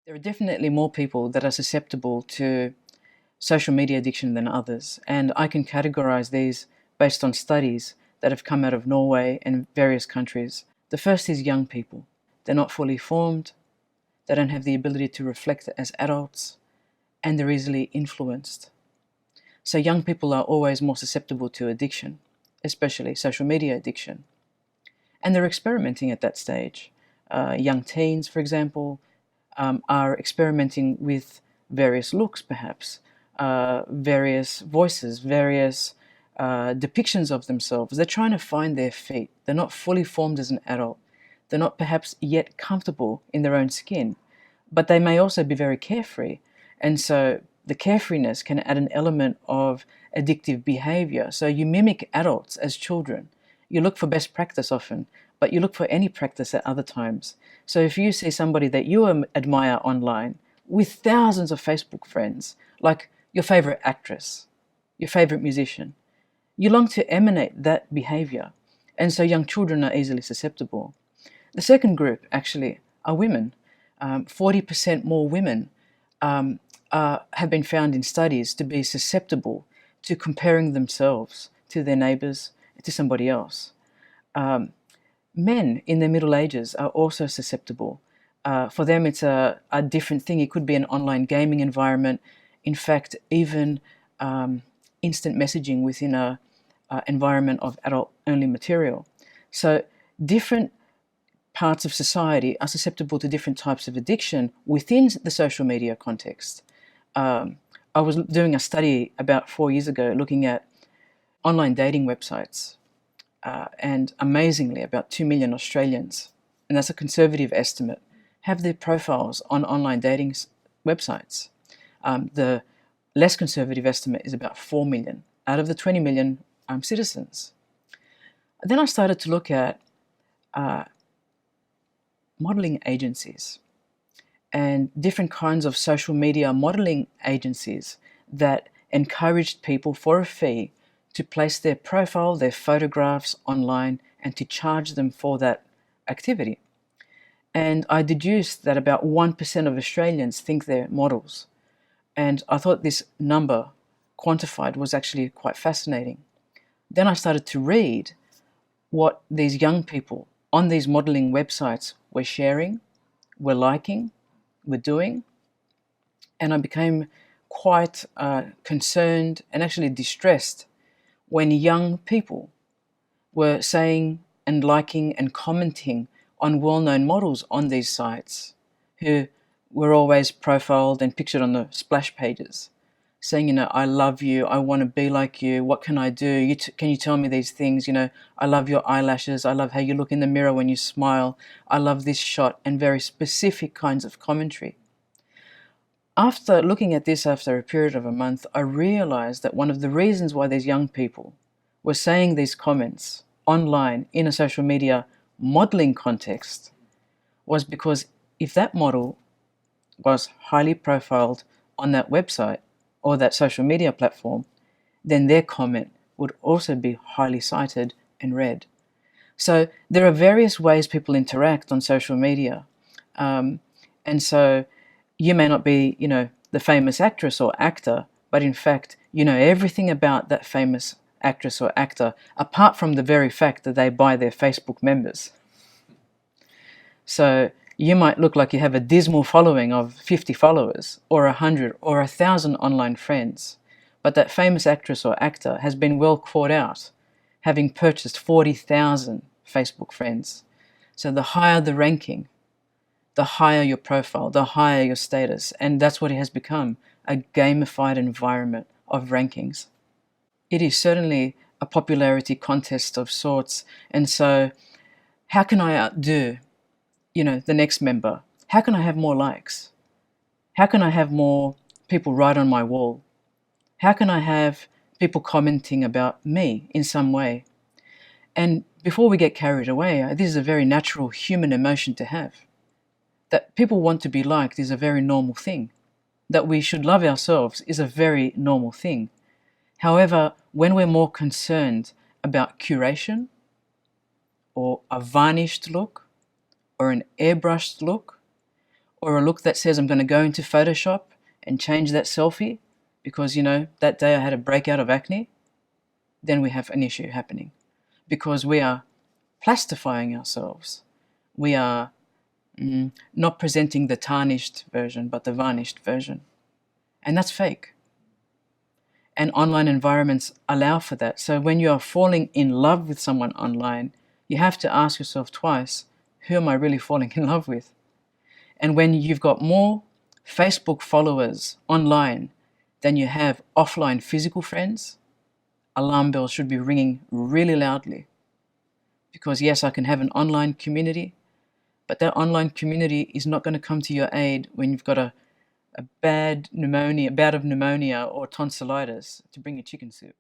There are definitely more people that are susceptible to social media addiction than others, and I can categorize these based on studies that have come out of Norway and various countries. The first is young people. They're not fully formed, they don't have the ability to reflect as adults, and they're easily influenced. So young people are always more susceptible to addiction, especially social media addiction. And they're experimenting at that stage. Young teens, for example, are experimenting with various looks, perhaps, various voices, various depictions of themselves. They're trying to find their feet. They're not fully formed as an adult. They're not perhaps yet comfortable in their own skin, but they may also be very carefree. And so the carefreeness can add an element of addictive behavior. So you mimic adults as children. You look for best practice often, but you look for any practice at other times. So if you see somebody that you admire online with thousands of Facebook friends, like your favorite actress, your favorite musician, you long to emanate that behavior. And so young children are easily susceptible. The second group actually are women. 40% more women have been found in studies to be susceptible to comparing themselves to their neighbors, to somebody else. Men in their middle ages are also susceptible. For them, it's a different thing. It could be an online gaming environment. In fact, even instant messaging within a environment of adult-only material. So different parts of society are susceptible to different types of addiction within the social media context. I was doing a study about 4 years ago looking at online dating websites, and amazingly, about 2 million Australians, and that's a conservative estimate, have their profiles on online dating websites. The less conservative estimate is about 4 million out of the 20 million citizens. Then I started to look at modeling agencies and different kinds of social media modeling agencies that encouraged people for a fee to place their profile, their photographs online, and to charge them for that activity. And I deduced that about 1% of Australians think they're models. And I thought this number quantified was actually quite fascinating. Then I started to read what these young people on these modeling websites were sharing, were liking, were doing, and I became quite concerned and actually distressed when young people were saying and liking and commenting on well-known models on these sites who were always profiled and pictured on the splash pages, saying, I love you, I want to be like you, what can I do? Can you tell me these things? I love your eyelashes, I love how you look in the mirror when you smile, I love this shot, and very specific kinds of commentary. After looking at this after a period of a month, I realized that one of the reasons why these young people were saying these comments online in a social media modeling context was because if that model was highly profiled on that website or that social media platform, then their comment would also be highly cited and read. So there are various ways people interact on social media. And so you may not be, the famous actress or actor, but in fact, you know everything about that famous actress or actor, apart from the very fact that they buy their Facebook members. So you might look like you have a dismal following of 50 followers, or 100, or 1,000 online friends, but that famous actress or actor has been well caught out, having purchased 40,000 Facebook friends. So the higher the ranking, the higher your profile, the higher your status, and that's what it has become, a gamified environment of rankings. It is certainly a popularity contest of sorts, and so how can I outdo, the next member? How can I have more likes? How can I have more people write on my wall? How can I have people commenting about me in some way? And before we get carried away, this is a very natural human emotion to have. That people want to be liked is a very normal thing. That we should love ourselves is a very normal thing. However, when we're more concerned about curation, or a varnished look, or an airbrushed look, or a look that says I'm going to go into Photoshop and change that selfie because, that day I had a breakout of acne, then we have an issue happening because we are plastifying ourselves. We are not presenting the tarnished version, but the varnished version. And that's fake. And online environments allow for that. So when you are falling in love with someone online, you have to ask yourself twice, who am I really falling in love with? And when you've got more Facebook followers online than you have offline physical friends, alarm bells should be ringing really loudly. Because yes, I can have an online community, but that online community is not going to come to your aid when you've got a bout of pneumonia or tonsillitis to bring you chicken soup.